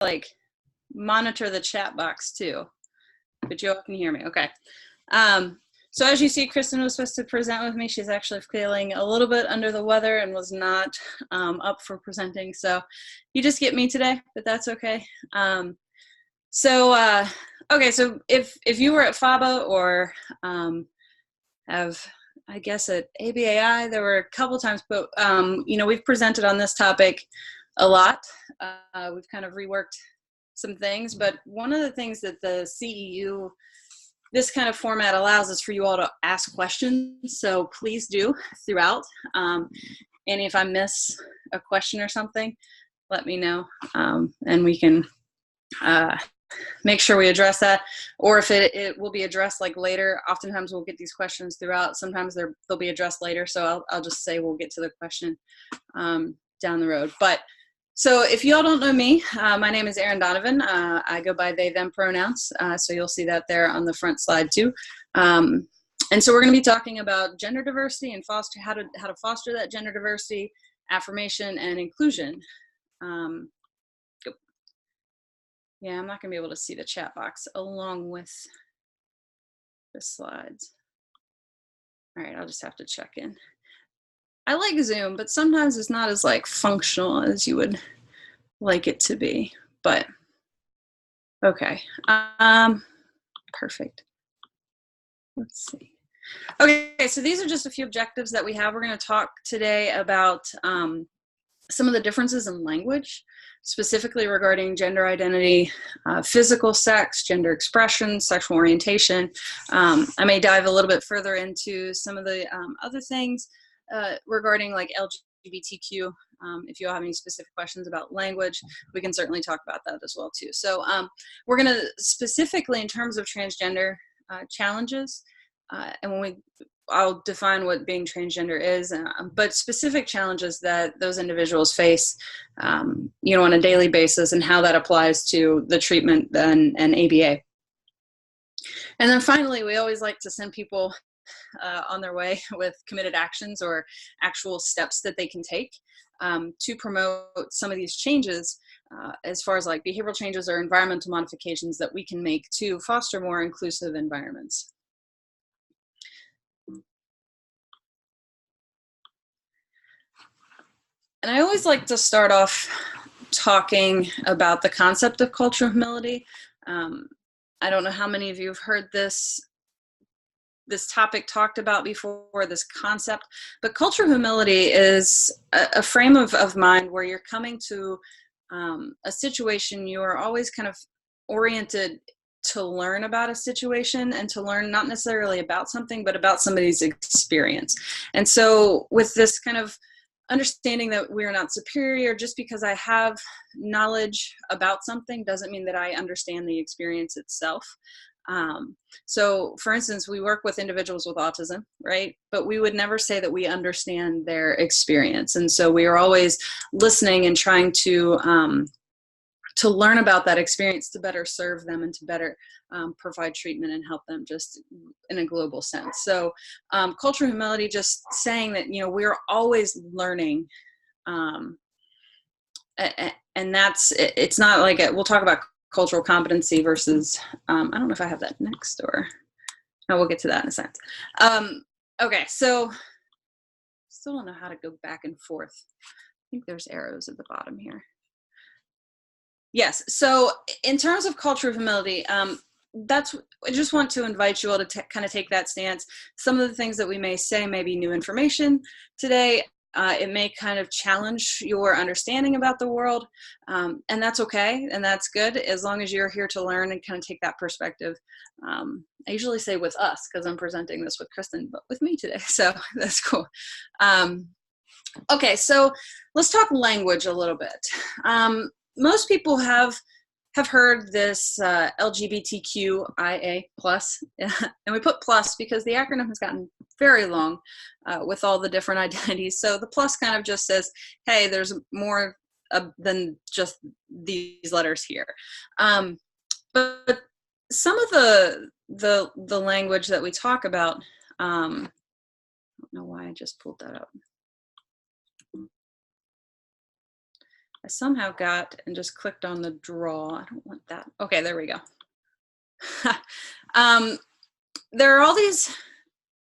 like monitor the chat box too, but you all can hear me. Okay. So as you see, Kristen was supposed to present with me. She's actually feeling a little bit under the weather and was not up for presenting. So you just get me today, but that's okay. Okay, so if you were at FABA or have, I guess, at ABAI, there were a couple times, but you know, we've presented on this topic a lot. We've kind of reworked some things, but one of the things that the CEU, this kind of format allows is for you all to ask questions. So please do throughout. And if I miss a question or something, let me know, and we can make sure we address that. Or if it will be addressed like later. Oftentimes we'll get these questions throughout. Sometimes they'll be addressed later. So I'll just say we'll get to the question down the road. But so if you all don't know me, my name is Erin Donovan. I go by they, them pronouns. So you'll see that there on the front slide too. And so we're going to be talking about gender diversity and how to foster that gender diversity, affirmation, and inclusion. Yeah, I'm not going to be able to see the chat box along with the slides. All right, I'll just have to check in. I like Zoom, but sometimes it's not as like functional as you would like it to be, but okay. Perfect. Let's see. Okay, so these are just a few objectives that we have. We're going to talk today about some of the differences in language, specifically regarding gender identity, physical sex, gender expression, sexual orientation. I may dive a little bit further into some of the other things regarding like LGBTQ. If you all have any specific questions about language, we can certainly talk about that as well too. So we're going to specifically in terms of transgender challenges, and I'll define what being transgender is, but specific challenges that those individuals face, you know, on a daily basis, and how that applies to the treatment and ABA. And then finally, we always like to send people on their way with committed actions or actual steps that they can take to promote some of these changes as far as like behavioral changes or environmental modifications that we can make to foster more inclusive environments. And I always like to start off talking about the concept of cultural humility. I don't know how many of you have heard this topic talked about before, this concept, but cultural humility is a frame of mind where you're coming to a situation, you are always kind of oriented to learn about a situation and to learn not necessarily about something, but about somebody's experience. And so with this kind of understanding that we are not superior, just because I have knowledge about something doesn't mean that I understand the experience itself. So for instance, we work with individuals with autism, right? But we would never say that we understand their experience. And so we are always listening and trying to learn about that experience to better serve them and to better provide treatment and help them just in a global sense. So cultural humility, just saying that, you know, we're always learning. And it's not like, we'll talk about cultural competency versus, I don't know if I have that next, or no, we'll get to that in a second. Okay, so still don't know how to go back and forth. I think there's arrows at the bottom here. Yes, so in terms of cultural humility, I just want to invite you all to kind of take that stance. Some of the things that we may say may be new information today. It may kind of challenge your understanding about the world, and that's okay, and that's good, as long as you're here to learn and kind of take that perspective. I usually say with us, because I'm presenting this with Kristen, but with me today, so that's cool. Okay, so let's talk language a little bit. Most people have heard this LGBTQIA+, and we put plus because the acronym has gotten very long with all the different identities. So the plus kind of just says, hey, there's more than just these letters here. But some of the language that we talk about, I don't know why I just pulled that up. I somehow got and just clicked on the draw. I don't want that. Okay, there we go. There are all these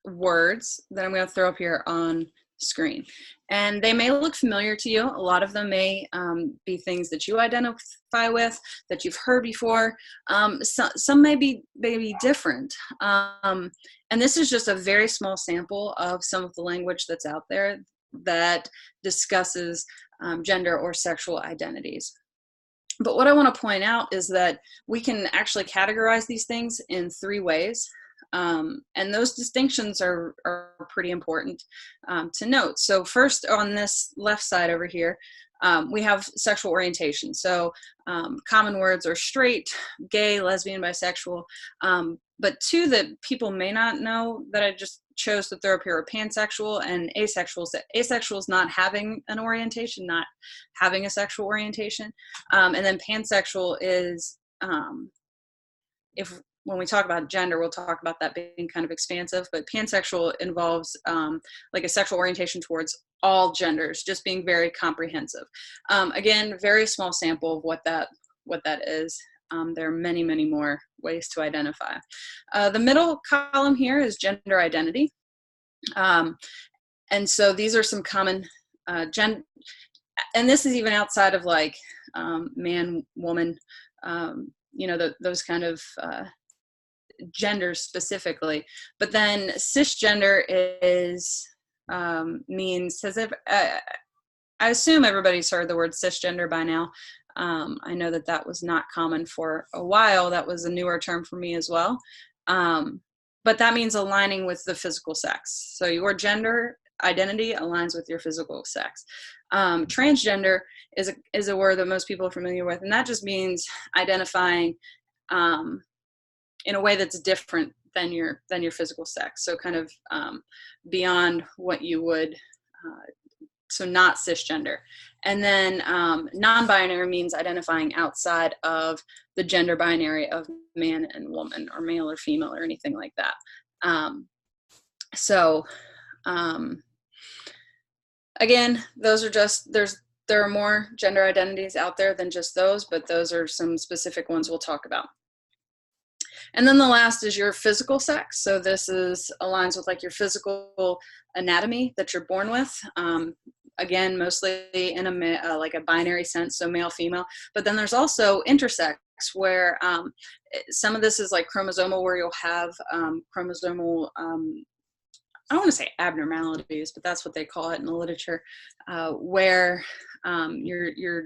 words that I'm going to throw up here on screen, and they may look familiar to you. A lot of them may be things that you identify with, that you've heard before. Some may be different. And this is just a very small sample of some of the language that's out there that discusses gender or sexual identities. But what I want to point out is that we can actually categorize these things in 3 ways. And those distinctions are pretty important to note. So first, on this left side over here, we have sexual orientation. So common words are straight, gay, lesbian, bisexual. But 2 that people may not know that I just chose to throw up here are pansexual and asexual. So asexual is not having an orientation, not having a sexual orientation. And then pansexual is, when we talk about gender, we'll talk about that being kind of expansive, but pansexual involves like a sexual orientation towards all genders, just being very comprehensive. Again, very small sample of what that is. There are many, many more ways to identify. The middle column here is gender identity. And so these are some common and this is even outside of like man, woman, those kind of genders specifically. But then cisgender is means, I assume everybody's heard the word cisgender by now. I know that was not common for a while. That was a newer term for me as well. But that means aligning with the physical sex. So your gender identity aligns with your physical sex. Transgender is a word that most people are familiar with, and that just means identifying in a way that's different than your physical sex. So kind of beyond what you would, so not cisgender. And then non-binary means identifying outside of the gender binary of man and woman, or male or female, or anything like that. Again, those are just, there are more gender identities out there than just those, but those are some specific ones we'll talk about. And then the last is your physical sex. So this aligns with like your physical anatomy that you're born with. Again, mostly in like a binary sense, so male, female. But then there's also intersex, where some of this is like chromosomal, where you'll have chromosomal, I don't want to say abnormalities, but that's what they call it in the literature, where your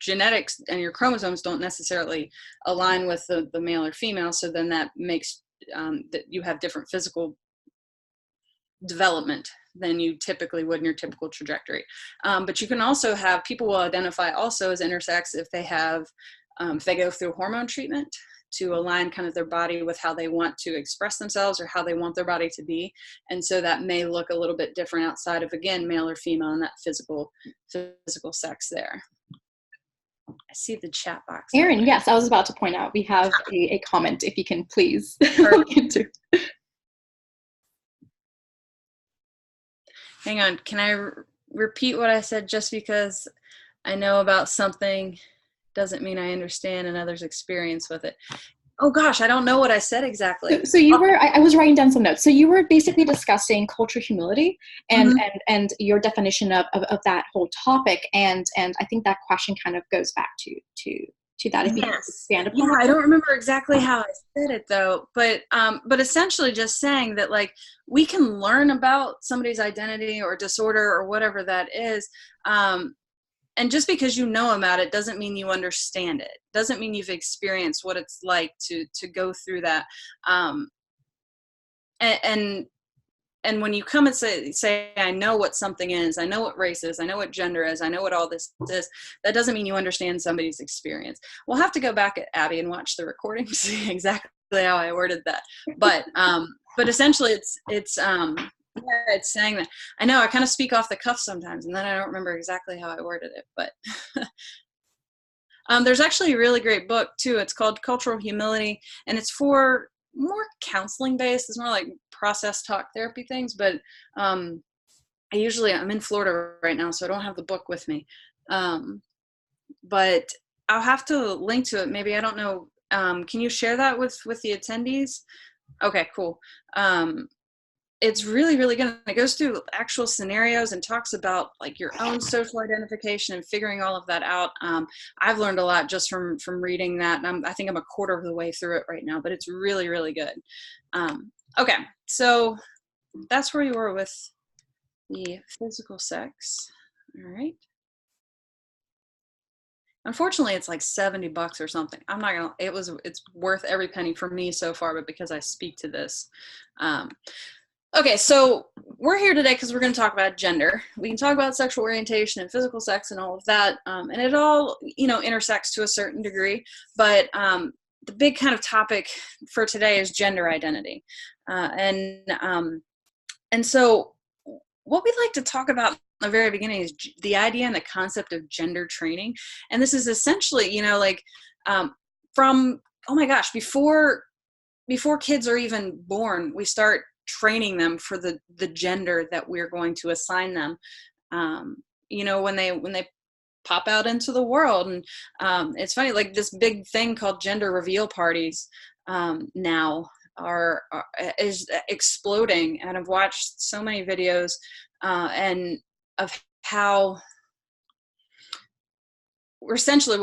genetics and your chromosomes don't necessarily align with the male or female. So then that makes that you have different physical development than you typically would in your typical trajectory. But you can also have, people will identify also as intersex if they have, if they go through hormone treatment to align kind of their body with how they want to express themselves or how they want their body to be. And so that may look a little bit different outside of, again, male or female, and that physical sex there. I see the chat box. Erin, yes, I was about to point out, we have a comment, if you can please look into. Hang on, can I repeat what I said? Just because I know about something doesn't mean I understand another's experience with it. Oh gosh, I don't know what I said exactly. So you were, I was writing down some notes. So you were basically discussing cultural humility and and your definition of that whole topic. And I think that question kind of goes back to that. If you can expand upon I don't remember exactly how I said it though, but essentially just saying that like we can learn about somebody's identity or disorder or whatever that is. And just because you know about it doesn't mean you understand it. Doesn't mean you've experienced what it's like to go through that. And when you come and say, I know what something is, I know what race is, I know what gender is, I know what all this is, that doesn't mean you understand somebody's experience. We'll have to go back at Abby and watch the recording to see exactly how I worded that. But essentially it's saying that. I know I kind of speak off the cuff sometimes, and then I don't remember exactly how I worded it, but there's actually a really great book too. It's called Cultural Humility, and it's for more counseling based. It's more like process talk therapy things, but I'm in Florida right now, so I don't have the book with me. but I'll have to link to it. Maybe, I don't know. Can you share that with the attendees? Okay, cool. It's really, really good. It goes through actual scenarios and talks about like your own social identification and figuring all of that out. I've learned a lot just from reading that, and I think I'm a quarter of the way through it right now, but it's really, really good. Okay, so that's where you were with the physical sex. All right. Unfortunately, it's like $70 or something. I'm not gonna, it's worth every penny for me so far, but because I speak to this. Okay, so we're here today because we're going to talk about gender. We can talk about sexual orientation and physical sex and all of that, and it all, intersects to a certain degree. But the big kind of topic for today is gender identity, and so what we'd like to talk about in the very beginning is the idea and the concept of gender training. And this is essentially, from, oh my gosh, before kids are even born, we start training them for the gender that we're going to assign them, when they pop out into the world. And it's funny, like this big thing called gender reveal parties now is exploding, and I've watched so many videos and of how we're essentially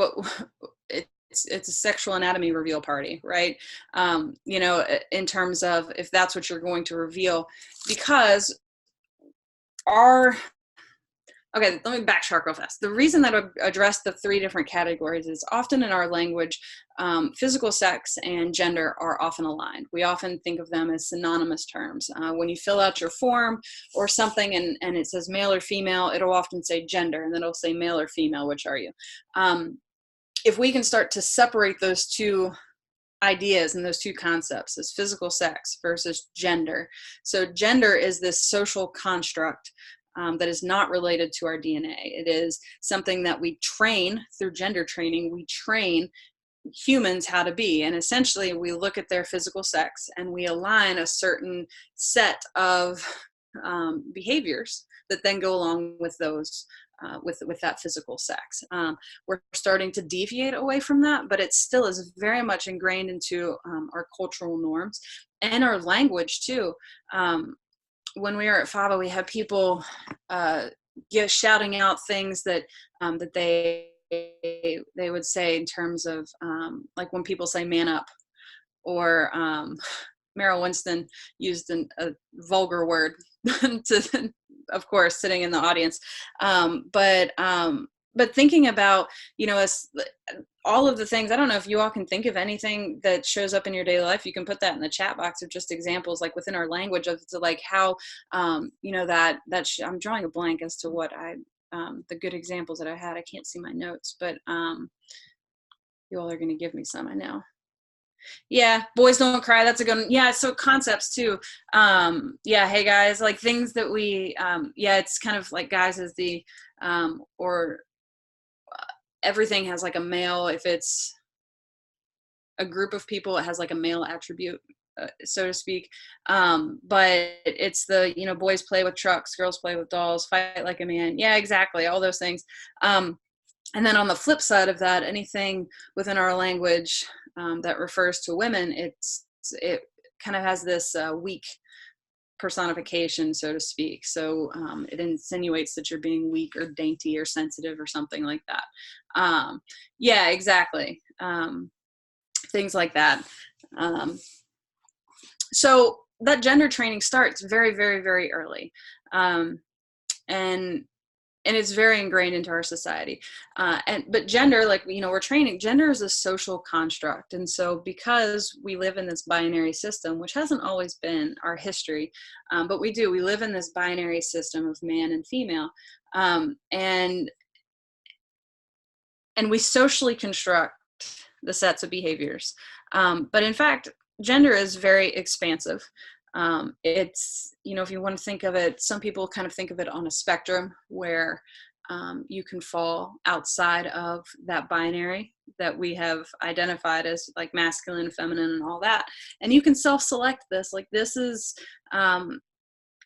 it's a sexual anatomy reveal party, right? In terms of if that's what you're going to reveal, because okay, let me backtrack real fast. The reason that I addressed the three different categories is often in our language, physical sex and gender are often aligned. We often think of them as synonymous terms. When you fill out your form or something and it says male or female, it'll often say gender, and then it'll say male or female, which are you? If we can start to separate those two ideas and those two concepts as physical sex versus gender. So gender is this social construct that is not related to our DNA. It is something that we train through gender training. We train humans how to be, and essentially we look at their physical sex and we align a certain set of behaviors that then go along with those with that physical sex. We're starting to deviate away from that, but it still is very much ingrained into our cultural norms and our language too. When we were at FABA, we had people shouting out things that that they would say in terms of like when people say "man up," or Meryl Winston used a vulgar word to, of course, sitting in the audience. But thinking about, all of the things, I don't know if you all can think of anything that shows up in your daily life. You can put that in the chat box, of just examples like within our language of like how, I'm drawing a blank as to what the good examples that I had. I can't see my notes, but you all are going to give me some, I know. Yeah, boys don't cry. That's a good one. Yeah, so concepts too. Hey guys, like things that we, it's kind of like guys as the, or everything has like a male. If it's a group of people, it has like a male attribute, so to speak. But it's the, boys play with trucks, girls play with dolls, fight like a man. Yeah, exactly. All those things. And then on the flip side of that, anything within our language that refers to women, it kind of has this weak personification, so to speak. So it insinuates that you're being weak or dainty or sensitive or something like that. Yeah, exactly. Things like that. So that gender training starts very, very, very early. And it's very ingrained into our society. But gender, like, we're training, gender is a social construct. And so because we live in this binary system, which hasn't always been our history, but we live in this binary system of man and female. And we socially construct the sets of behaviors. But in fact, gender is very expansive. It's, if you want to think of it, some people kind of think of it on a spectrum where you can fall outside of that binary that we have identified as like masculine, feminine, and all that. And you can self-select this. Like this is,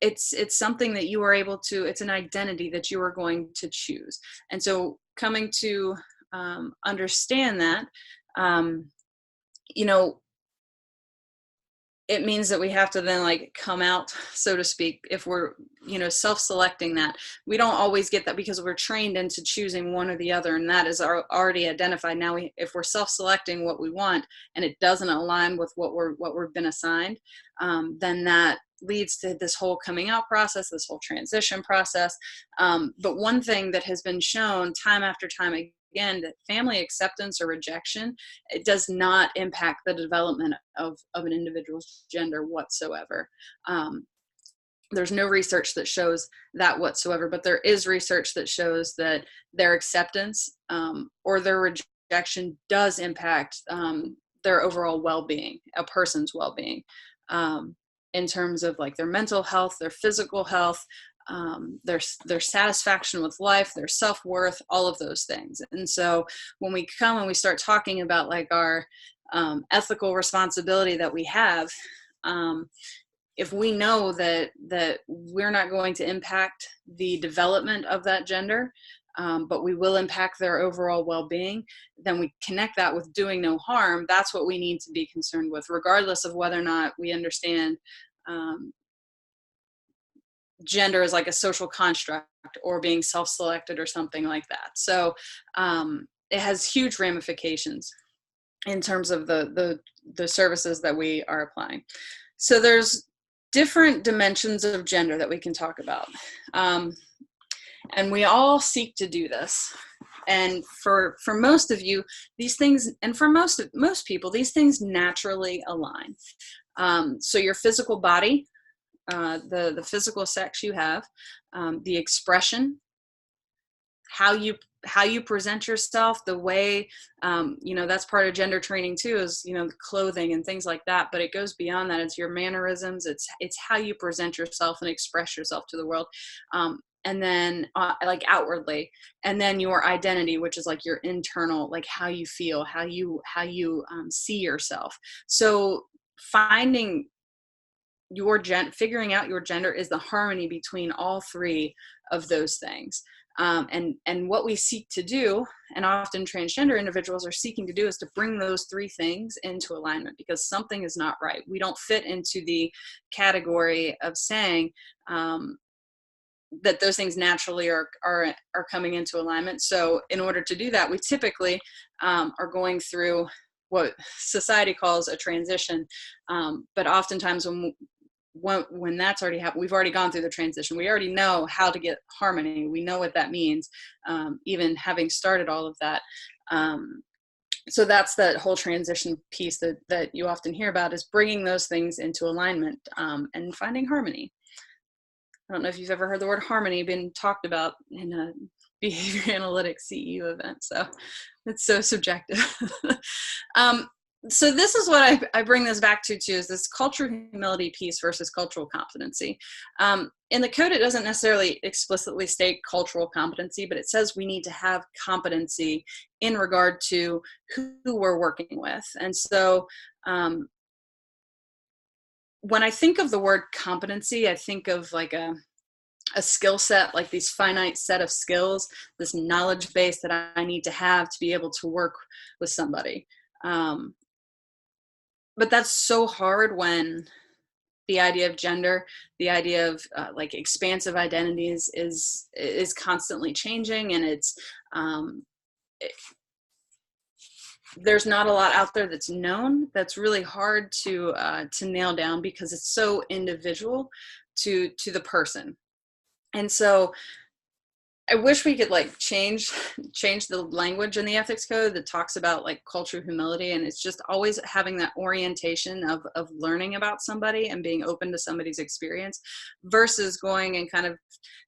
it's something that you are able to, it's an identity that you are going to choose. And so coming to understand that, you know, it means that we have to then like come out, so to speak, if we're, you know, self-selecting that. We don't always get that because we're trained into choosing one or the other, and that is already identified. Now, if we're self-selecting what we want and it doesn't align with what we've been assigned, then that leads to this whole coming out process, this whole transition process. But one thing that has been shown time after time again, that family acceptance or rejection, it does not impact the development of an individual's gender whatsoever. There's no research that shows that whatsoever, but there is research that shows that their acceptance or their rejection does impact their overall well-being, a person's well-being, in terms of like their mental health, their physical health, their satisfaction with life, their self-worth, all of those things. And so when we come and we start talking about like our ethical responsibility that we have, if we know that we're not going to impact the development of that gender, but we will impact their overall well-being, then we connect that with doing no harm. That's what we need to be concerned with, regardless of whether or not we understand gender is like a social construct or being self-selected or something like that. So it has huge ramifications in terms of the services that we are applying. So there's different dimensions of gender that we can talk about. And we all seek to do this. And for most of you, these things, and for most people, these things naturally align. So your physical body, the physical sex you have, the expression, how you present yourself, the way, you know, that's part of gender training too, is, you know, the clothing and things like that. But it goes beyond that. It's your mannerisms. It's how you present yourself and express yourself to the world. And then like outwardly, and then your identity, which is like your internal, like how you feel, how you see yourself. So figuring out your gender is the harmony between all three of those things. And what we seek to do, and often transgender individuals are seeking to do, is to bring those three things into alignment, because something is not right. We don't fit into the category of saying that those things naturally are coming into alignment. So in order to do that, we typically are going through what society calls a transition. But oftentimes when that's already happened, we've already gone through the transition. We already know how to get harmony. We know what that means, even having started all of that. So that's that whole transition piece that you often hear about, is bringing those things into alignment and finding harmony. I don't know if you've ever heard the word harmony being talked about in a behavior analytics CEU event, so it's so subjective. So this is what I bring this back to too, is this cultural humility piece versus cultural competency. In the code, it doesn't necessarily explicitly state cultural competency, but it says we need to have competency in regard to who we're working with. And so when I think of the word competency, I think of like a skill set, like these finite set of skills, this knowledge base that I need to have to be able to work with somebody. But that's so hard when the idea of gender, the idea of like expansive identities is constantly changing, and there's not a lot out there that's known. That's really hard to nail down, because it's so individual to the person. And so I wish we could like change the language in the ethics code that talks about like cultural humility, and it's just always having that orientation of learning about somebody and being open to somebody's experience, versus going and kind of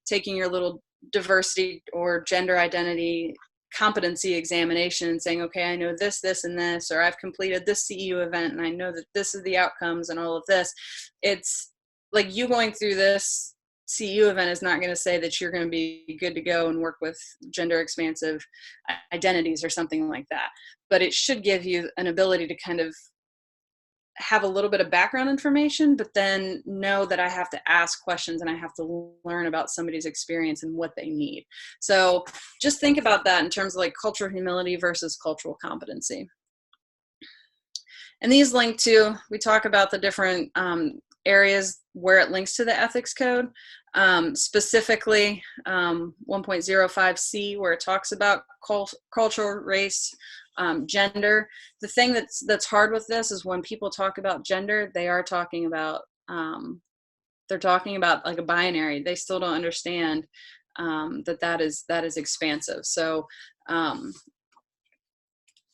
taking your little diversity or gender identity competency examination and saying, okay, I know this, and this, or I've completed this CEU event and I know that this is the outcomes and all of this. It's like you going through this CEU event is not going to say that you're going to be good to go and work with gender expansive identities or something like that. But it should give you an ability to kind of have a little bit of background information, but then know that I have to ask questions and I have to learn about somebody's experience and what they need. So just think about that in terms of like cultural humility versus cultural competency. And these link to, we talk about the different areas where it links to the ethics code, specifically 1.05C, where it talks about cultural, race, gender. The thing that's hard with this is when people talk about gender, they are talking about, they're talking about like a binary. They still don't understand that is expansive. So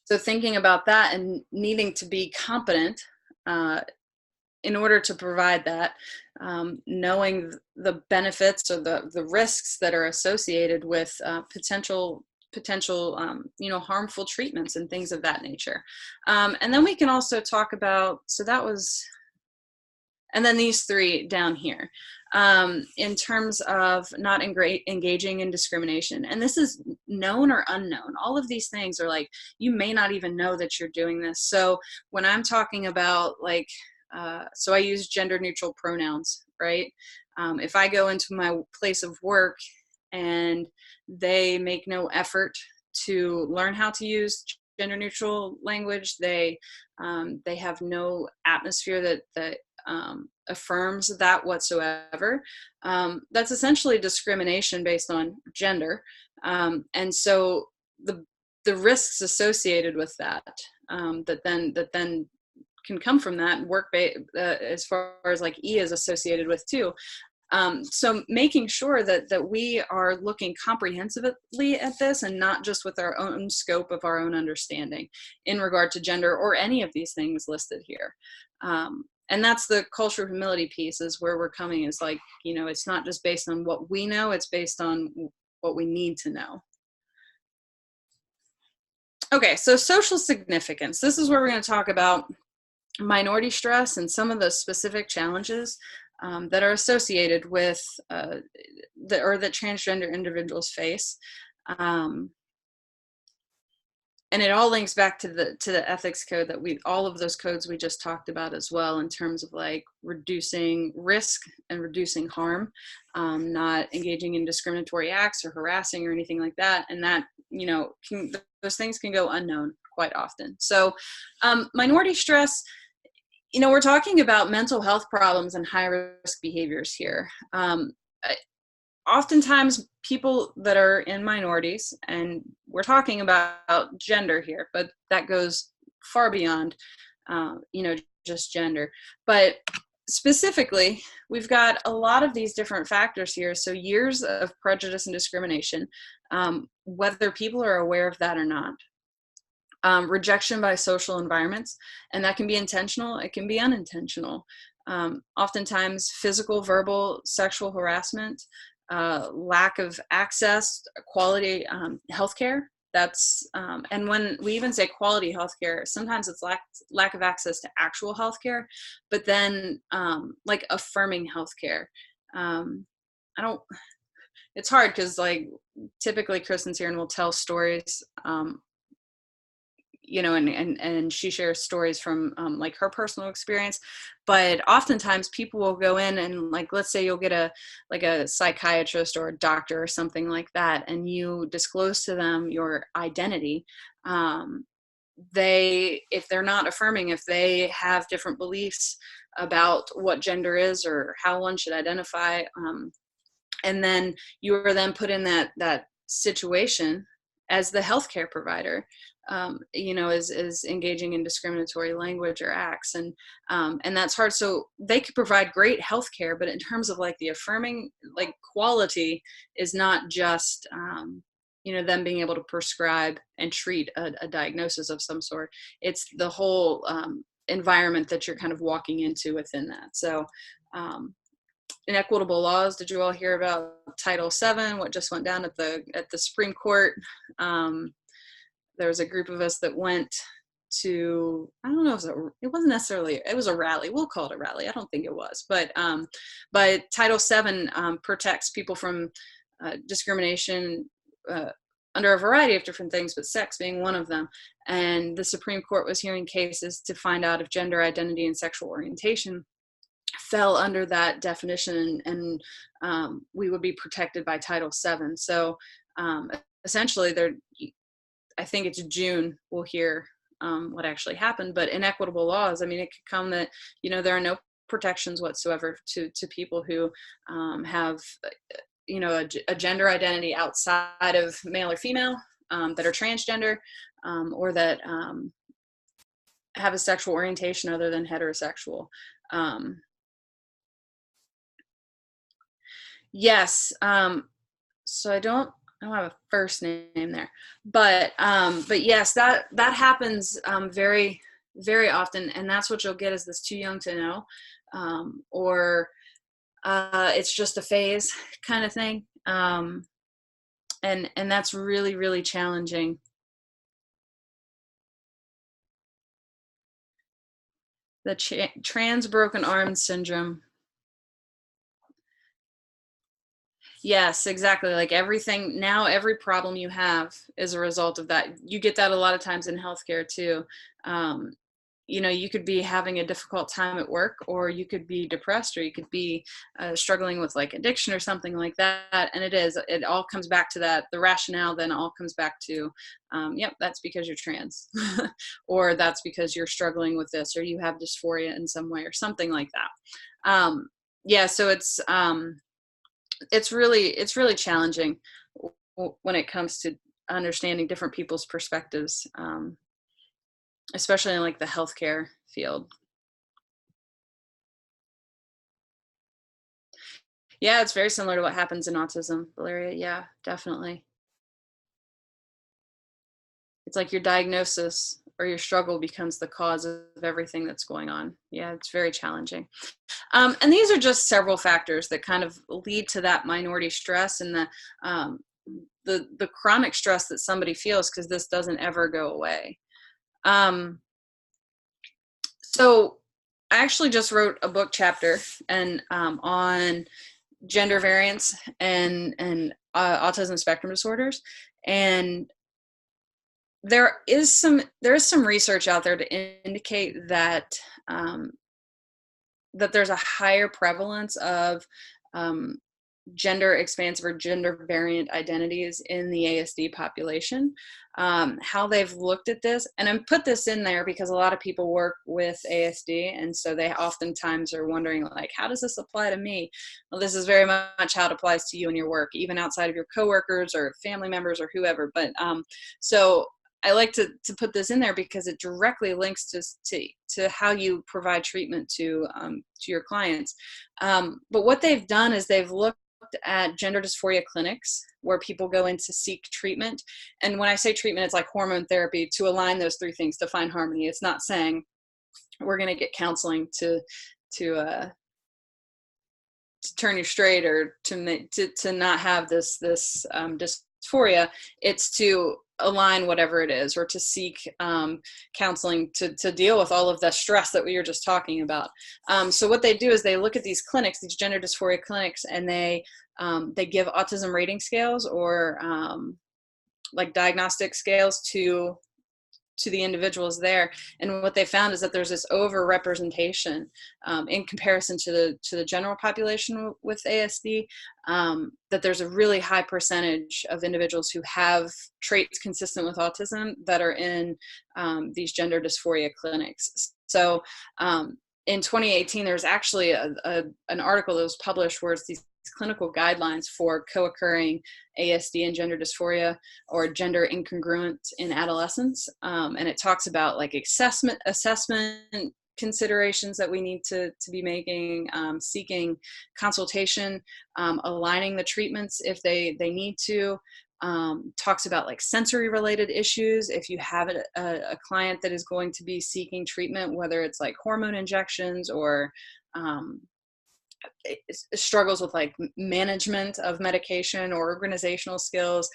so thinking about that and needing to be competent in order to provide that, knowing the benefits or the risks that are associated with potential harmful treatments and things of that nature. And then we can also talk about, so that was, and then these three down here, in terms of not engaging in discrimination. And this is known or unknown. All of these things are like, you may not even know that you're doing this. So when I'm talking about like, so I use gender neutral pronouns, right? If I go into my place of work and they make no effort to learn how to use gender neutral language, they have no atmosphere that affirms that whatsoever. That's essentially discrimination based on gender. And so the risks associated with that, that then can come from that work, as far as like E is associated with too. So making sure that we are looking comprehensively at this and not just with our own scope of our own understanding in regard to gender or any of these things listed here. And that's the cultural humility piece, is where we're coming, is like, it's not just based on what we know, it's based on what we need to know. Okay, so social significance. This is where we're going to talk about minority stress and some of the specific challenges that are associated with that transgender individuals face. And it all links back to the ethics code that all of those codes we just talked about as well, in terms of like reducing risk and reducing harm, not engaging in discriminatory acts or harassing or anything like that. And that, those things can go unknown quite often. So minority stress, we're talking about mental health problems and high risk behaviors here. Oftentimes people that are in minorities, and we're talking about gender here, but that goes far beyond, just gender. But specifically, we've got a lot of these different factors here. So years of prejudice and discrimination, whether people are aware of that or not. Rejection by social environments, and that can be intentional, it can be unintentional. Oftentimes physical, verbal, sexual harassment, lack of access, quality healthcare. That's and when we even say quality healthcare, sometimes it's lack of access to actual healthcare, but then like affirming healthcare. It's hard because like typically Kristen's here and will tell stories, and she shares stories from like her personal experience. But oftentimes people will go in and, like, let's say you'll get a psychiatrist or a doctor or something like that, and you disclose to them your identity. If they're not affirming, if they have different beliefs about what gender is or how one should identify, and then you are then put in that situation as the healthcare provider, is engaging in discriminatory language or acts, and that's hard. So they could provide great healthcare, but in terms of like the affirming, like quality, is not just them being able to prescribe and treat a diagnosis of some sort. It's the whole environment that you're kind of walking into within that. So inequitable laws. Did you all hear about Title VII? What just went down at the Supreme Court? There was a group of us that went to, I don't know if it wasn't necessarily, it was a rally. We'll call it a rally. I don't think it was, but Title VII protects people from discrimination under a variety of different things, but sex being one of them. And the Supreme Court was hearing cases to find out if gender identity and sexual orientation fell under that definition, and we would be protected by Title VII. So essentially, I think it's June, we'll hear what actually happened. But inequitable laws, I mean, it could come that, there are no protections whatsoever to people who have, a gender identity outside of male or female, that are transgender, or that have a sexual orientation other than heterosexual. Yes. So I don't have a first name there, but yes, that happens very, very often, and that's what you'll get is this too young to know, or it's just a phase kind of thing, and that's really, really challenging. The trans broken arm syndrome. Yes, exactly. Like every problem you have is a result of that. You get that a lot of times in healthcare too. You could be having a difficult time at work, or you could be depressed, or you could be struggling with like addiction or something like that. And it all comes back to that. The rationale then all comes back to, yep, that's because you're trans, or that's because you're struggling with this, or you have dysphoria in some way, or something like that. Yeah. So it's really challenging when it comes to understanding different people's perspectives, especially in like the healthcare field. Yeah, it's very similar to what happens in autism, Valeria. Yeah, definitely. It's like your diagnosis or your struggle becomes the cause of everything that's going on. Yeah, it's very challenging. And these are just several factors that kind of lead to that minority stress and the chronic stress that somebody feels because this doesn't ever go away. So I actually just wrote a book chapter and on gender variance and autism spectrum disorders, and there is some research out there to indicate that that there's a higher prevalence of gender expansive or gender variant identities in the ASD population. How they've looked at this, and I put this in there because a lot of people work with ASD, and so they oftentimes are wondering, like, how does this apply to me? Well, this is very much how it applies to you and your work, even outside of your coworkers or family members or whoever. But so I like to put this in there because it directly links to how you provide treatment to your clients. But what they've done is they've looked at gender dysphoria clinics where people go in to seek treatment. And when I say treatment, it's like hormone therapy to align those three things to find harmony. It's not saying we're going to get counseling to turn you straight or to not have this dysphoria. It's to align whatever it is, or to seek counseling to deal with all of the stress that we were just talking about. So what they do is they look at these clinics, these gender dysphoria clinics, and they give autism rating scales or like diagnostic scales to the individuals there. And what they found is that there's this over-representation in comparison to the general population with ASD, that there's a really high percentage of individuals who have traits consistent with autism that are in these gender dysphoria clinics. So in 2018, there's actually an article that was published where it's these clinical guidelines for co-occurring ASD and gender dysphoria or gender incongruent in adolescence. And it talks about like assessment considerations that we need to be making, seeking consultation, aligning the treatments if they need to. Talks about like sensory related issues. If you have a client that is going to be seeking treatment, whether it's like hormone injections or struggles with like management of medication or organizational skills,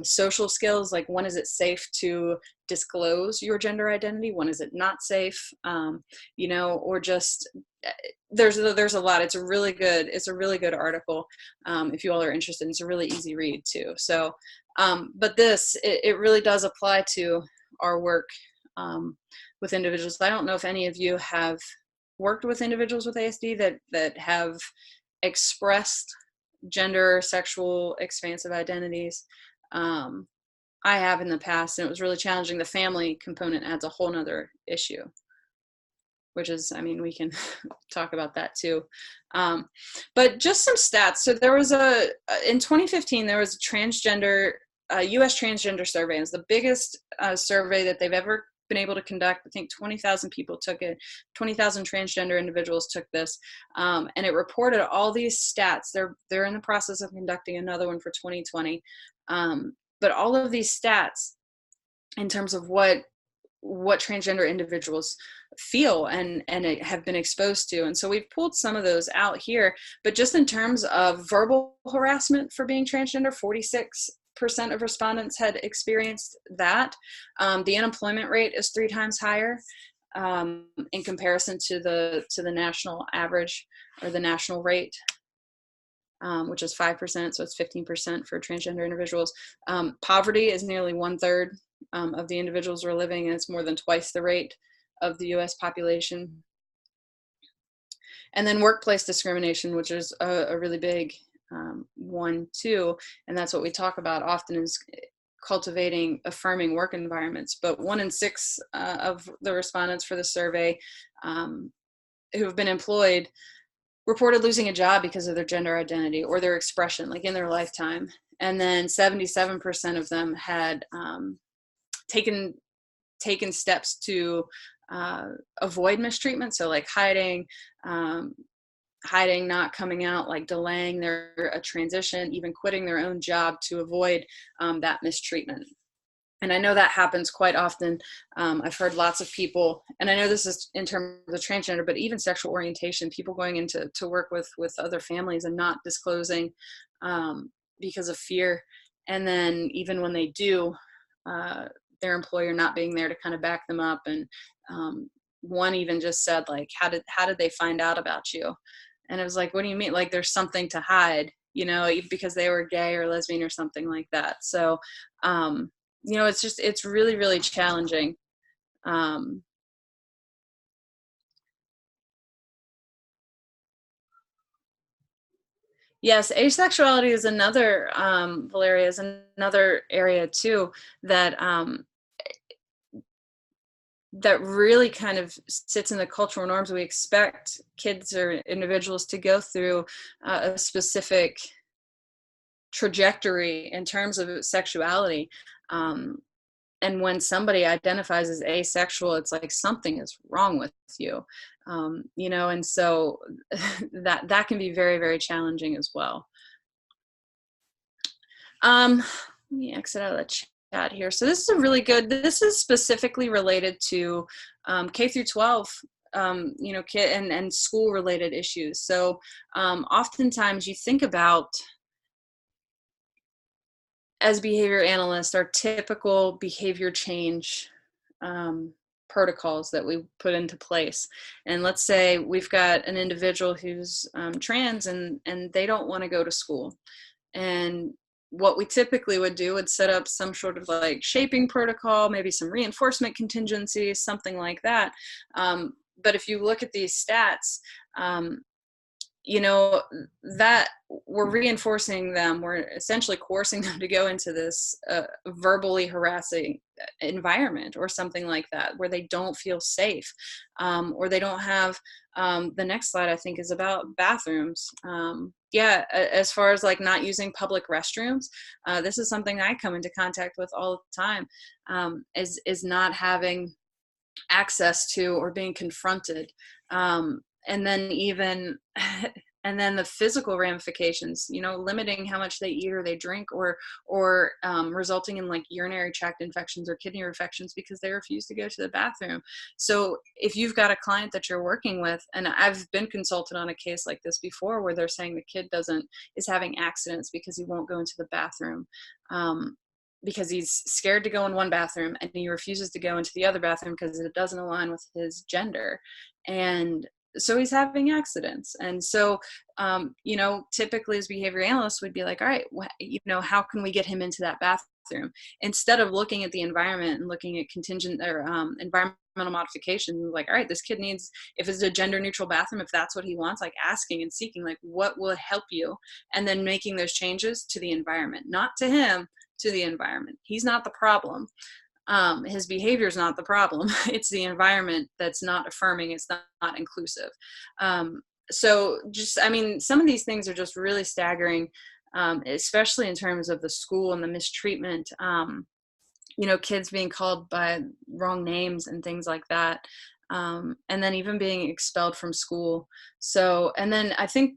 social skills, like when is it safe to disclose your gender identity, when is it not safe, or just there's a lot. It's a really good article if you all are interested. It's a really easy read too. So But this, it really does apply to our work with individuals. I don't know if any of you have worked with individuals with ASD that have expressed gender, sexual, expansive identities. I have in the past, and it was really challenging. The family component adds a whole nother issue, which is, I mean, we can talk about that too. But just some stats. So there was in 2015, there was a transgender, US transgender survey. It's the biggest survey that they've ever been able to conduct. I think 20,000 people took it, 20,000 transgender individuals took this, and it reported all these stats. They're in the process of conducting another one for 2020. But all of these stats in terms of what transgender individuals feel and have been exposed to. And so we've pulled some of those out here, but just in terms of verbal harassment for being transgender, 46% of respondents had experienced that. The unemployment rate is 3 times higher in comparison to the national average or the national rate. Which is 5%, so it's 15% for transgender individuals. Poverty is nearly 1/3 of the individuals who are living, and it's more than twice the rate of the US population. And then workplace discrimination, which is a really big one too, and that's what we talk about often, is cultivating affirming work environments. But 1 in 6 of the respondents for the survey who have been employed reported losing a job because of their gender identity or their expression, like in their lifetime. And then 77% of them had taken steps to avoid mistreatment. So like hiding, not coming out, like delaying a transition, even quitting their own job to avoid that mistreatment. And I know that happens quite often. I've heard lots of people, and I know this is in terms of transgender, but even sexual orientation, people going into work with other families and not disclosing because of fear. And then even when they do, their employer not being there to kind of back them up. And one even just said, like, how did they find out about you? And it was like, what do you mean? Like, there's something to hide, because they were gay or lesbian or something like that. So, it's really, really challenging. Yes, asexuality is another, Valeria, is another area too that that really kind of sits in the cultural norms. We expect kids or individuals to go through a specific trajectory in terms of sexuality. And when somebody identifies as asexual, it's like something is wrong with you, and so that can be very, very challenging as well. Let me exit out of the chat here. So this is specifically related to K through 12, kid and school related issues. So oftentimes you think about, as behavior analysts, our typical behavior change protocols that we put into place. And let's say we've got an individual who's trans and they don't want to go to school. And what we typically would do would set up some sort of like shaping protocol, maybe some reinforcement contingencies, something like that. But if you look at these stats, that we're reinforcing them, we're essentially coercing them to go into this verbally harassing environment or something like that, where they don't feel safe, or they don't have, the next slide I think is about bathrooms. As far as like not using public restrooms, this is something I come into contact with all the time, is not having access to or being confronted. And then even and then the physical ramifications, limiting how much they eat or they drink, or resulting in like urinary tract infections or kidney infections because they refuse to go to the bathroom. So if you've got a client that you're working with, and I've been consulted on a case like this before, where they're saying the kid is having accidents because he won't go into the bathroom, because he's scared to go in one bathroom and he refuses to go into the other bathroom because it doesn't align with his gender. And so he's having accidents. And so, you know, typically as behavior analysts, we'd be like, all right, you know, how can we get him into that bathroom? Instead of looking at the environment and looking at contingent or environmental modification, like, all right, this kid needs, if it's a gender neutral bathroom, if that's what he wants, like asking and seeking, like, what will help you? And then making those changes to the environment, not to him, to the environment. He's not the problem. His behavior is not the problem. It's the environment that's not affirming. It's not inclusive. So just, I mean, some of these things are just really staggering, especially in terms of the school and the mistreatment, you know, kids being called by wrong names and things like that. And then even being expelled from school. So, and then I think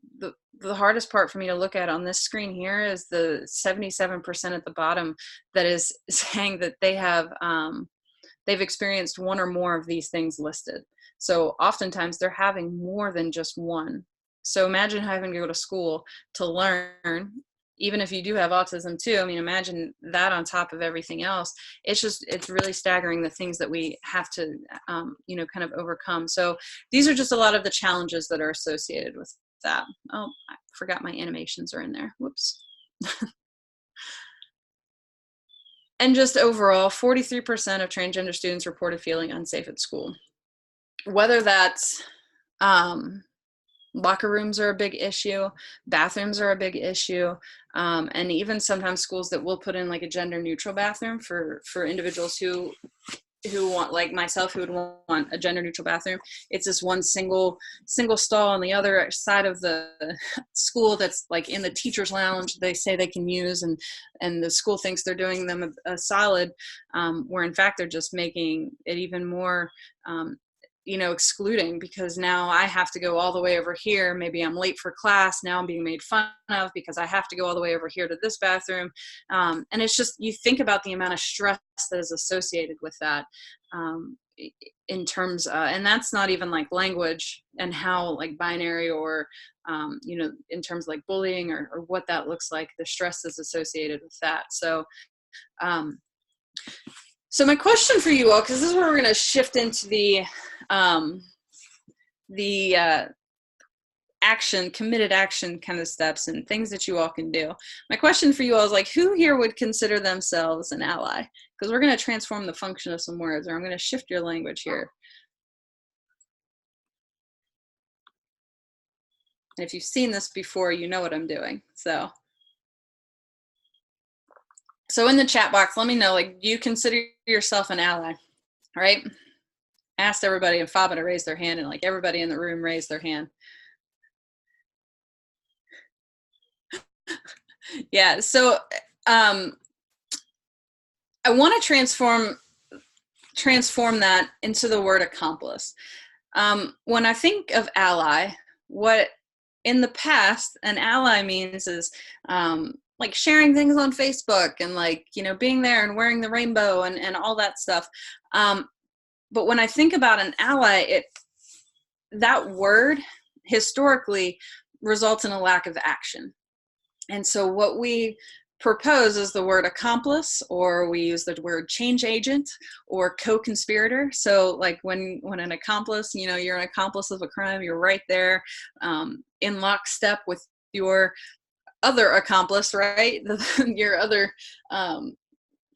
the hardest part for me to look at on this screen here is the 77% at the bottom that is saying that they have, they've experienced one or more of these things listed. So oftentimes they're having more than just one. So imagine having to go to school to learn, even if you do have autism too. I mean, imagine that on top of everything else. It's just, it's really staggering the things that we have to, you know, kind of overcome. So these are just a lot of the challenges that are associated with that. Oh, I forgot my animations are in there. Whoops. And just overall, 43% of transgender students reported feeling unsafe at school. Whether that's locker rooms are a big issue, bathrooms are a big issue, and even sometimes schools that will put in like a gender neutral bathroom for individuals who want, like myself, who would want a gender neutral bathroom. It's this one single stall on the other side of the school that's like in the teacher's lounge they say they can use, and the school thinks they're doing them a solid, where in fact they're just making it even more you know, excluding, because now I have to go all the way over here. Maybe I'm late for class. Now I'm being made fun of because I have to go all the way over here to this bathroom. And it's just, you think about the amount of stress that is associated with that, in terms, and that's not even like language and how like binary or, you know, in terms of like bullying or what that looks like, the stress is associated with that. So, so my question for you all, because this is where we're going to shift into the action, committed action kind of steps and things that you all can do. My question for you all is like, who here would consider themselves an ally? Because we're going to transform the function of some words, or I'm going to shift your language here. And if you've seen this before, you know what I'm doing. So in the chat box, let me know, like, do you consider yourself an ally? All right. Asked everybody and Faba to raise their hand, and like everybody in the room raised their hand. Yeah, so I want to transform that into the word accomplice. When I think of ally, what in the past an ally means is like sharing things on Facebook and like, you know, being there and wearing the rainbow and all that stuff. But when I think about an ally, that word historically results in a lack of action. And so what we propose is the word accomplice, or we use the word change agent or co-conspirator. So like when an accomplice, you know, you're an accomplice of a crime, you're right there in lockstep with your other accomplice, right? Your other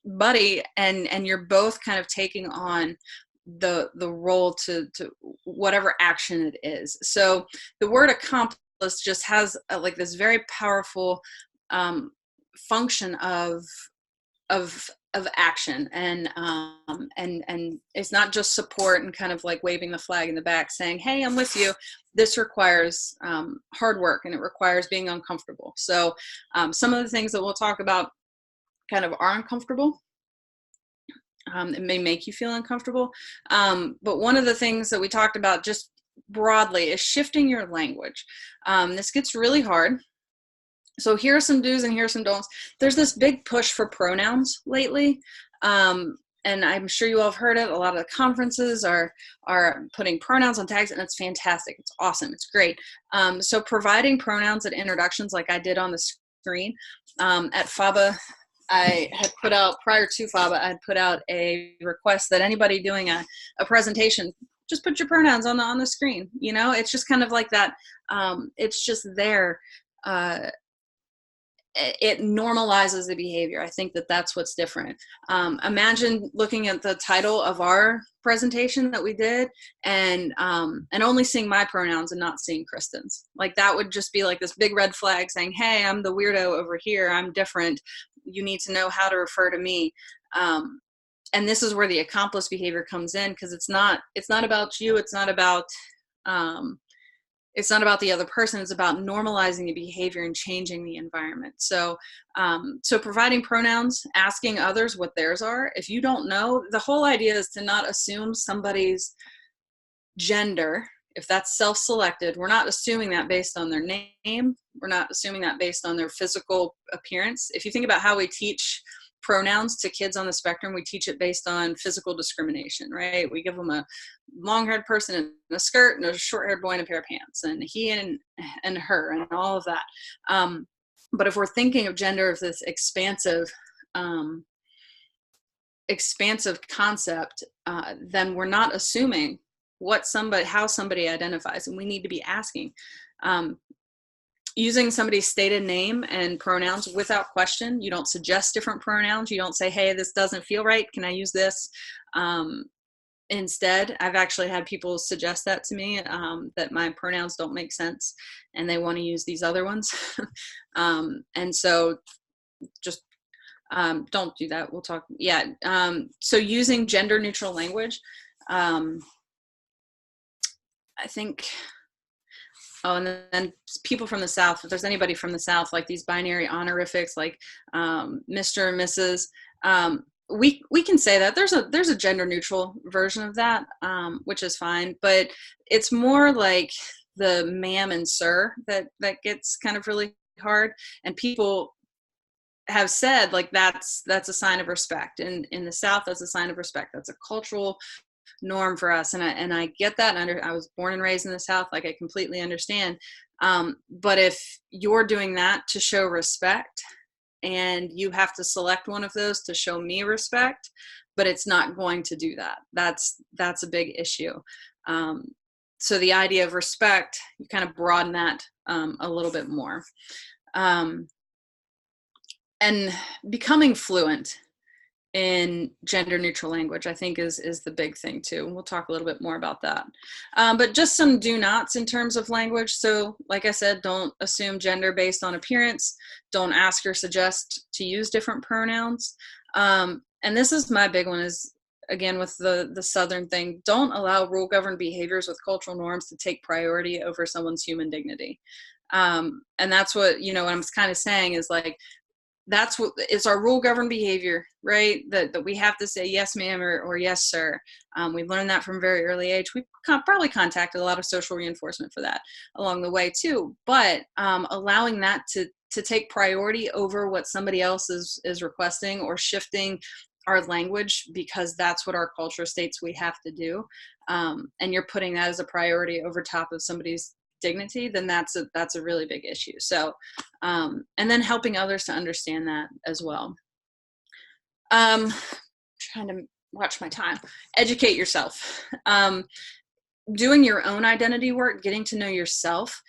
buddy, and you're both kind of taking on the role to whatever action it is. So the word accomplice just has like this very powerful function of action, and it's not just support and kind of like waving the flag in the back saying, hey, I'm with you. This requires hard work, and it requires being uncomfortable. So some of the things that we'll talk about kind of are uncomfortable. It may make you feel uncomfortable. But one of the things that we talked about just broadly is shifting your language. This gets really hard. So here are some do's and here are some don'ts. There's this big push for pronouns lately. And I'm sure you all have heard it. A lot of the conferences are putting pronouns on tags, and it's fantastic. It's awesome. It's great. So providing pronouns at introductions, like I did on the screen at FABA, I had put out, prior to FABA, I had put out a request that anybody doing a presentation just put your pronouns on the screen. You know, it's just kind of like that. It's just there. It normalizes the behavior. I think that that's what's different. Imagine looking at the title of our presentation that we did and only seeing my pronouns and not seeing Kristen's. Like that would just be like this big red flag saying, hey, I'm the weirdo over here. I'm different. You need to know how to refer to me. And this is where the accomplice behavior comes in, because it's not about you. It's not about the other person. It's about normalizing the behavior and changing the environment. So, so providing pronouns, asking others what theirs are. If you don't know, the whole idea is to not assume somebody's gender. If that's self-selected, we're not assuming that based on their name. We're not assuming that based on their physical appearance. If you think about how we teach pronouns to kids on the spectrum, we teach it based on physical discrimination, right? We give them a long-haired person in a skirt and a short-haired boy in a pair of pants, and he and her and all of that. But if we're thinking of gender as this expansive concept, then we're not assuming how somebody identifies, and we need to be asking. Using somebody's stated name and pronouns without question. You don't suggest different pronouns. You don't say, hey, this doesn't feel right. Can I use this? Instead, I've actually had people suggest that to me, that my pronouns don't make sense and they want to use these other ones. And so just don't do that. We'll talk. Yeah. So using gender neutral language, I think. Oh, and then people from the South, if there's anybody from the South, like these binary honorifics, like Mr. and Mrs., we can say that there's a gender neutral version of that, which is fine, but it's more like the ma'am and sir that gets kind of really hard. And people have said like that's a sign of respect. And in the South, that's a sign of respect. That's a cultural norm for us, and I get that. I was born and raised in the South, like I completely understand. But if you're doing that to show respect, and you have to select one of those to show me respect, but it's not going to do that, that's a big issue. So the idea of respect, you kind of broaden that a little bit more, and becoming fluent in gender neutral language, I think is the big thing too. We'll talk a little bit more about that. But just some do nots in terms of language. So like I said, don't assume gender based on appearance. Don't ask or suggest to use different pronouns. And this is my big one, is again with the Southern thing, don't allow rule governed behaviors with cultural norms to take priority over someone's human dignity. And that's what I'm kind of saying is like, that's what is our rule governed behavior, right? That we have to say yes, ma'am, or yes, sir. We learned that from a very early age. We probably contacted a lot of social reinforcement for that along the way too. But allowing that to take priority over what somebody else is requesting, or shifting our language because that's what our culture states we have to do, and you're putting that as a priority over top of somebody's dignity, then that's a really big issue. So and then helping others to understand that as well. Trying to watch my time. Educate yourself. Doing your own identity work, getting to know yourself.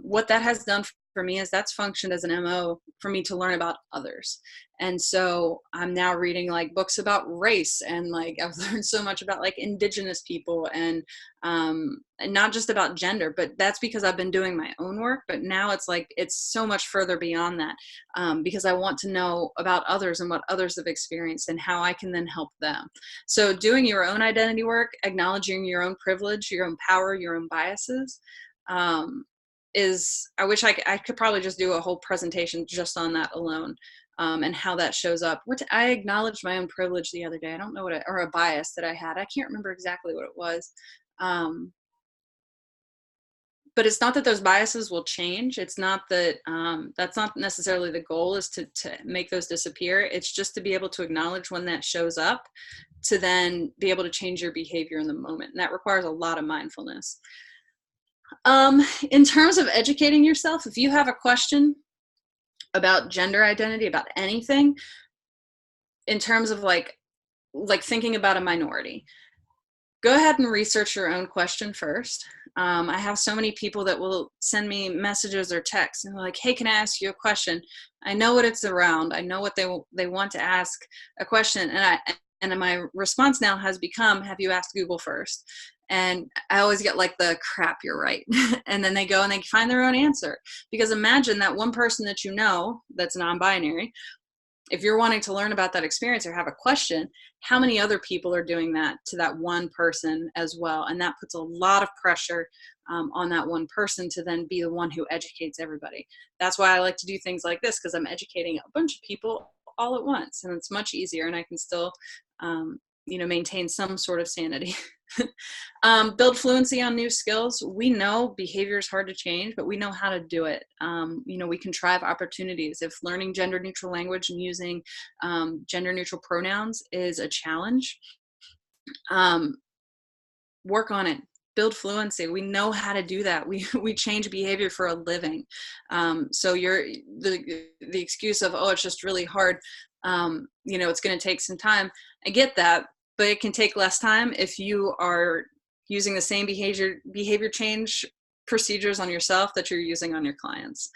What that has done for me is that's functioned as an MO for me to learn about others. And so I'm now reading like books about race, and like I've learned so much about like indigenous people, and not just about gender, but that's because I've been doing my own work. But now it's like it's so much further beyond that, because I want to know about others and what others have experienced and how I can then help them. So doing your own identity work, acknowledging your own privilege, your own power, your own biases, I wish I could probably just do a whole presentation just on that alone, and how that shows up. I acknowledged my own privilege the other day. I don't know or a bias that I had. I can't remember exactly what it was. But it's not that those biases will change. It's not that that's not necessarily the goal, is to make those disappear. It's just to be able to acknowledge when that shows up, to then be able to change your behavior in the moment. And that requires a lot of mindfulness. In terms of educating yourself, if you have a question about gender identity, about anything, in terms of like thinking about a minority, go ahead and research your own question first. I have so many people that will send me messages or texts and they're like, hey, can I ask you a question? I know what it's around. I know what they want to ask a question. And my response now has become, have you asked Google first? And I always get like the crap, you're right. And then they go and they find their own answer. Because imagine that one person that you know that's non-binary, if you're wanting to learn about that experience or have a question, how many other people are doing that to that one person as well? And that puts a lot of pressure on that one person to then be the one who educates everybody. That's why I like to do things like this, because I'm educating a bunch of people all at once, and it's much easier, and I can still maintain some sort of sanity. Build fluency on new skills. We know behavior is hard to change, but we know how to do it. We contrive opportunities. If learning gender neutral language and using gender neutral pronouns is a challenge, work on it. Build fluency. We know how to do that. We change behavior for a living. So the excuse of, oh, it's just really hard. It's going to take some time. I get that, but it can take less time if you are using the same behavior change procedures on yourself that you're using on your clients.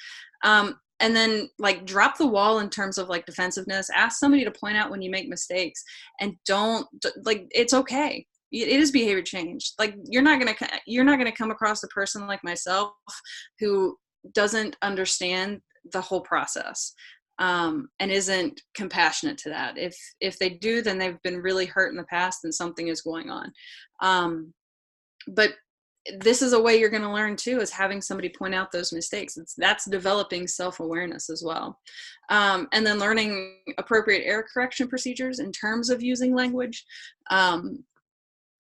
And then like drop the wall in terms of like defensiveness. Ask somebody to point out when you make mistakes, and it's okay. It is behavior change. Like you're not gonna come across a person like myself who doesn't understand the whole process. And isn't compassionate to that. If they do, then they've been really hurt in the past and something is going on. But this is a way you're going to learn too, is having somebody point out those mistakes. That's developing self-awareness as well. And then learning appropriate error correction procedures in terms of using language.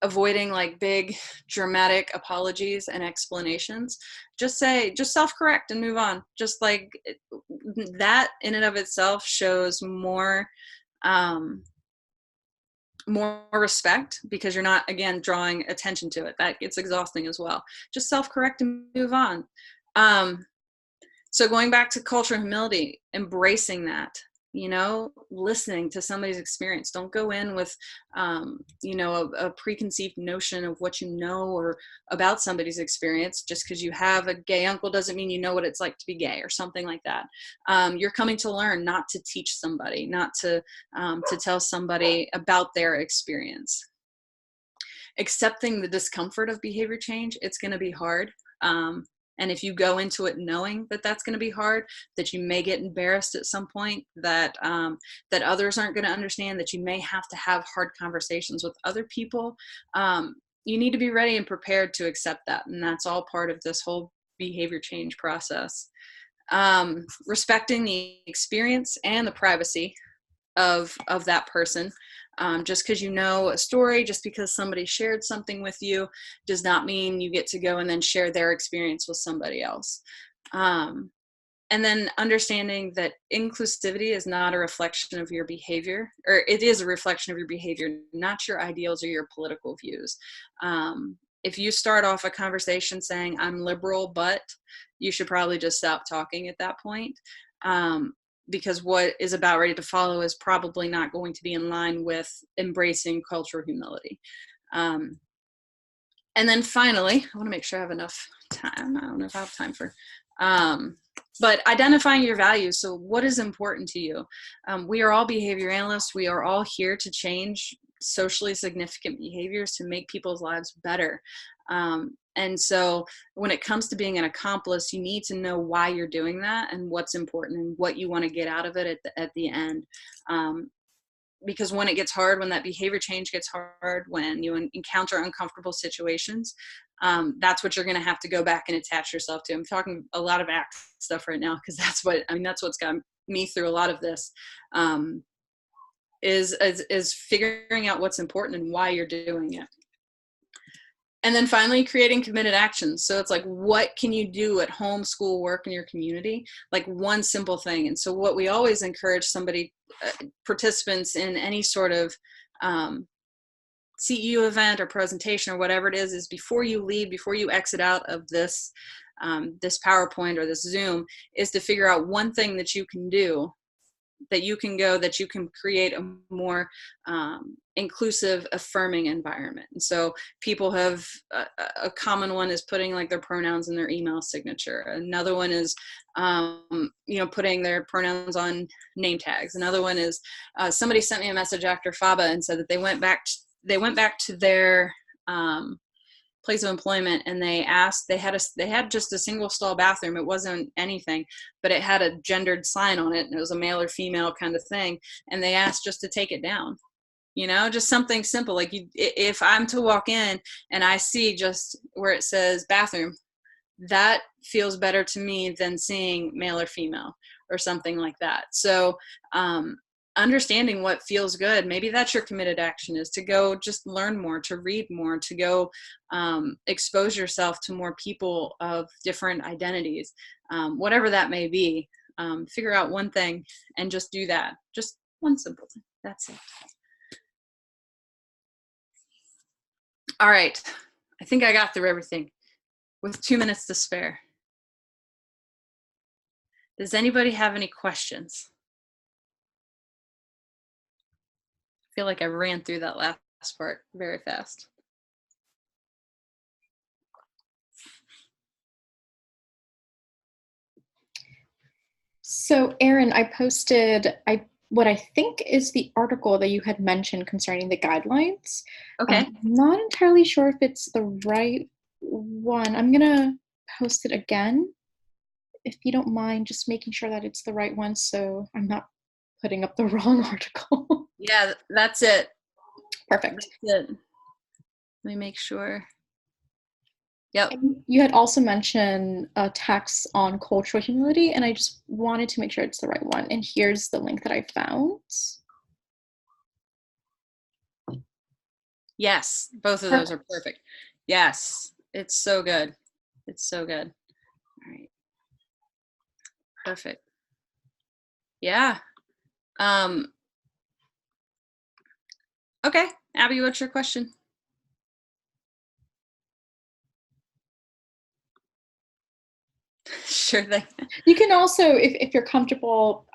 Avoiding like big dramatic apologies and explanations. Just self-correct and move on. Just like that in and of itself shows more respect, because you're not, again, drawing attention to it. That gets exhausting as well. Just self-correct and move on. So going back to cultural humility, embracing that, listening to somebody's experience. Don't go in with, a preconceived notion of what you know or about somebody's experience. Just because you have a gay uncle doesn't mean you know what it's like to be gay or something like that. You're coming to learn, not to teach somebody, not to tell somebody about their experience. Accepting the discomfort of behavior change. It's going to be hard. And if you go into it knowing that that's going to be hard, that you may get embarrassed at some point, that others aren't going to understand, that you may have to have hard conversations with other people, you need to be ready and prepared to accept that. And that's all part of this whole behavior change process. Respecting the experience and the privacy of that person. Just because you know a story, just because somebody shared something with you, does not mean you get to go and then share their experience with somebody else. And then understanding that inclusivity is not a reflection of your behavior, or it is a reflection of your behavior, not your ideals or your political views. If you start off a conversation saying, I'm liberal, but, you should probably just stop talking at that point. Because what is about ready to follow is probably not going to be in line with embracing cultural humility. And then finally, I want to make sure I have enough time. I don't know if I have time for, but identifying your values. So what is important to you? We are all behavior analysts. We are all here to change socially significant behaviors to make people's lives better. And so when it comes to being an accomplice, you need to know why you're doing that and what's important and what you want to get out of it at the end. Because when it gets hard, when that behavior change gets hard, when you encounter uncomfortable situations, that's what you're going to have to go back and attach yourself to. I'm talking a lot of ACT stuff right now, because that's what's got me through a lot of this, is figuring out what's important and why you're doing it. And then finally, creating committed actions. So it's like, what can you do at home, school, work, in your community? Like one simple thing. And so what we always encourage participants in any sort of CEU event or presentation or whatever it is before you leave, before you exit out of this PowerPoint or this Zoom, is to figure out one thing that you can do that you can go, that you can create a more inclusive, affirming environment. And so people have, a common one is putting like their pronouns in their email signature. Another one is, putting their pronouns on name tags. Another one is, somebody sent me a message after FABA and said that they went back to their place of employment, and they had just a single stall bathroom. It wasn't anything, but it had a gendered sign on it, and it was a male or female kind of thing. And they asked just to take it down, just something simple. Like, if I'm to walk in and I see just where it says bathroom, that feels better to me than seeing male or female or something like that. So, understanding what feels good. Maybe that's your committed action, is to go just learn more, to read more, to go expose yourself to more people of different identities, whatever that may be. Figure out one thing and just do that. Just one simple thing. That's it. All right. I think I got through everything with 2 minutes to spare. Does anybody have any questions? I feel like I ran through that last part very fast. So, Erin, I posted what I think is the article that you had mentioned concerning the guidelines. Okay. I'm not entirely sure if it's the right one. I'm gonna post it again, if you don't mind, just making sure that it's the right one, so I'm not putting up the wrong article. Yeah, that's it. Perfect. That's it. Let me make sure. Yep. And you had also mentioned a tax on cultural humility, and I just wanted to make sure it's the right one. And here's the link that I found. Yes, both of those are perfect. Yes, it's so good. It's so good. All right. Perfect. Yeah. Okay, Abby, what's your question? Sure thing. You can also, if you're comfortable,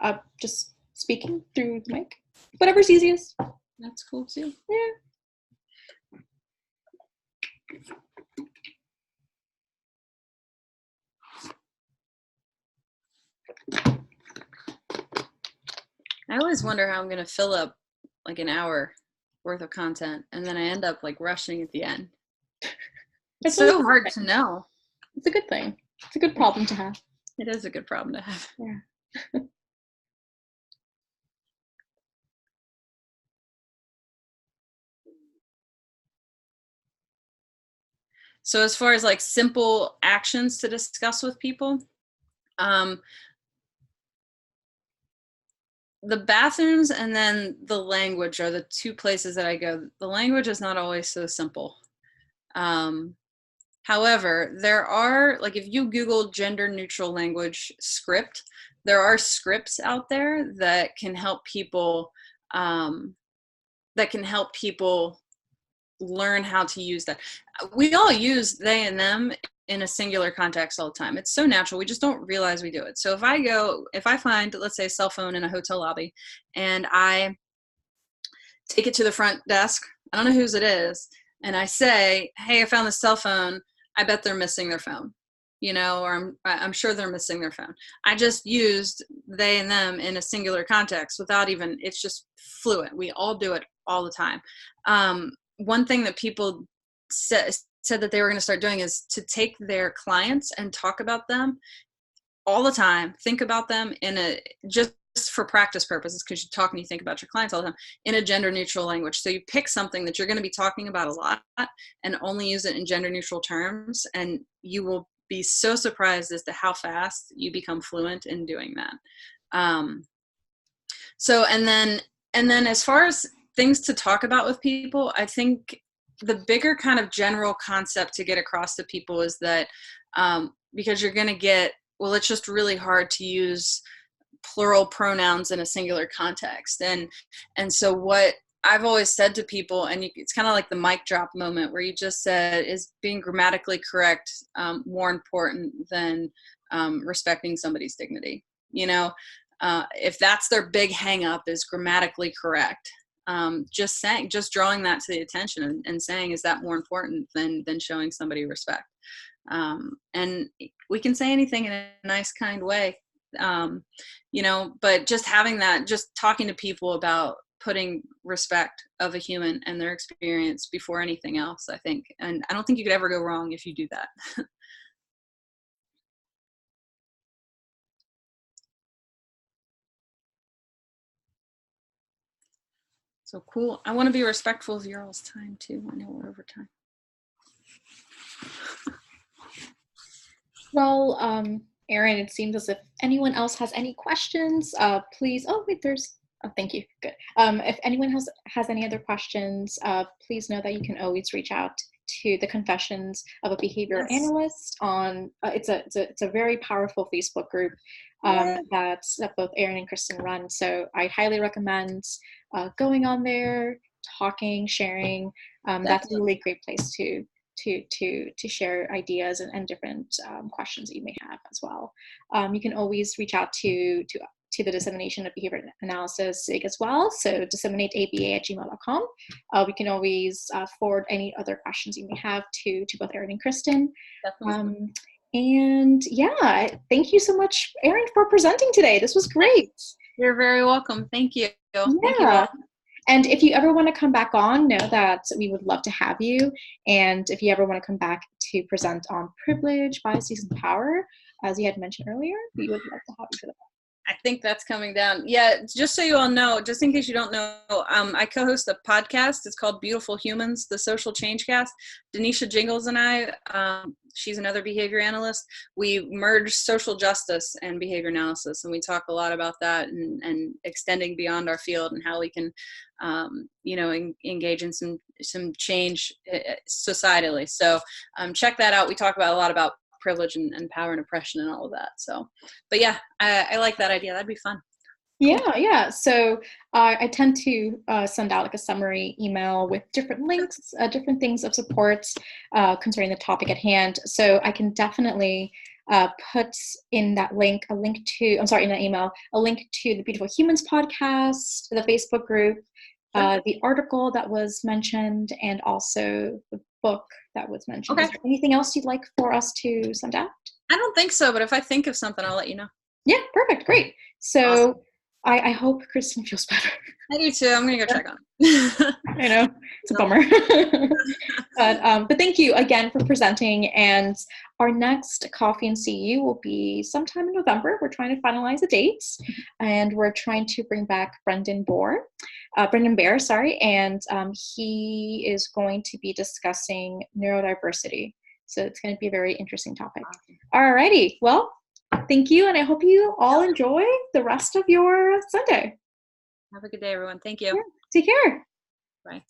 just speaking through the mic. Whatever's easiest. That's cool too. Yeah. I always wonder how I'm going to fill up like an hour worth of content, and then I end up like rushing at the end. It's so hard to know. It's a good thing. It's a good problem to have. It is a good problem to have. Yeah. So as far as like simple actions to discuss with people, the bathrooms and then the language are the two places that I go. The language is not always so simple. However, there are, like, if you Google gender neutral language script, there are scripts out there that can help people, learn how to use that. We all use they and them in a singular context all the time. It's so natural. We just don't realize we do it. So if I find, let's say, a cell phone in a hotel lobby, and I take it to the front desk, I don't know whose it is, and I say, hey, I found this cell phone. I bet they're missing their phone, or I'm sure they're missing their phone. I just used they and them in a singular context without even, it's just fluent. We all do it all the time. One thing that people said that they were going to start doing is to take their clients and talk about them all the time, think about them just for practice purposes, because you talk and you think about your clients all the time, in a gender neutral language. So you pick something that you're going to be talking about a lot and only use it in gender neutral terms, and you will be so surprised as to how fast you become fluent in doing that. And then as far as things to talk about with people, I think the bigger kind of general concept to get across to people is that, because you're going to get, well, it's just really hard to use plural pronouns in a singular context. And so what I've always said to people, and it's kind of like the mic drop moment where you just said, is being grammatically correct more important than respecting somebody's dignity? if that's their big hang up, is grammatically correct. Just drawing that to the attention and saying, is that more important than showing somebody respect? And we can say anything in a nice, kind way, but just having that, just talking to people about putting respect of a human and their experience before anything else, I think. And I don't think you could ever go wrong if you do that. So cool. I want to be respectful of your all's time too. I know we're over time. Well, Erin, it seems as if anyone else has any questions, please. Oh, wait, thank you. Good. If anyone has any other questions, please know that you can always reach out to the Confessions of a Behavior Analyst on. It's a very powerful Facebook group that both Erin and Kristen run. So I highly recommend going on there, talking, sharing. That's a really great place to share ideas and different questions that you may have as well. You can always reach out to the Dissemination of Behavior Analysis SIG as well. So disseminateaba@gmail.com. We can always forward any other questions you may have to both Erin and Kristen. And yeah, thank you so much, Erin, for presenting today. This was great. You're very welcome. Thank you. Yeah. Thank you all. And if you ever want to come back on, know that we would love to have you. And if you ever want to come back to present on privilege, biases, and power, as you had mentioned earlier, we would love to have you for that. I think that's coming down. Yeah, just so you all know, just in case you don't know, I co-host a podcast. It's called Beautiful Humans, the Social Change Cast. Denisha Jingles and I, she's another behavior analyst. We merge social justice and behavior analysis, and we talk a lot about that and extending beyond our field and how we can, engage in some change societally. So check that out. We talk about a lot about privilege and power and oppression and all of that. So, but yeah, I like that idea. That'd be fun. Yeah. So I tend to send out like a summary email with different links, different things of support concerning the topic at hand. So I can definitely put in that link, in that email, a link to the Beautiful Humans podcast, the Facebook group, the article that was mentioned, and also the book that was mentioned. Okay. Is there anything else you'd like for us to send out? I don't think so, but if I think of something, I'll let you know. Yeah, perfect. Great. So awesome. I hope Kristen feels better. I do too. I'm going to go check on it. I know. It's a bummer. But thank you again for presenting. And our next Coffee and CU will be sometime in November. We're trying to finalize the dates. And we're trying to bring back Brendan Bear, and he is going to be discussing neurodiversity. So it's going to be a very interesting topic. All righty. Well, thank you. And I hope you all enjoy the rest of your Sunday. Have a good day, everyone. Thank you. Yeah. Take care. Bye.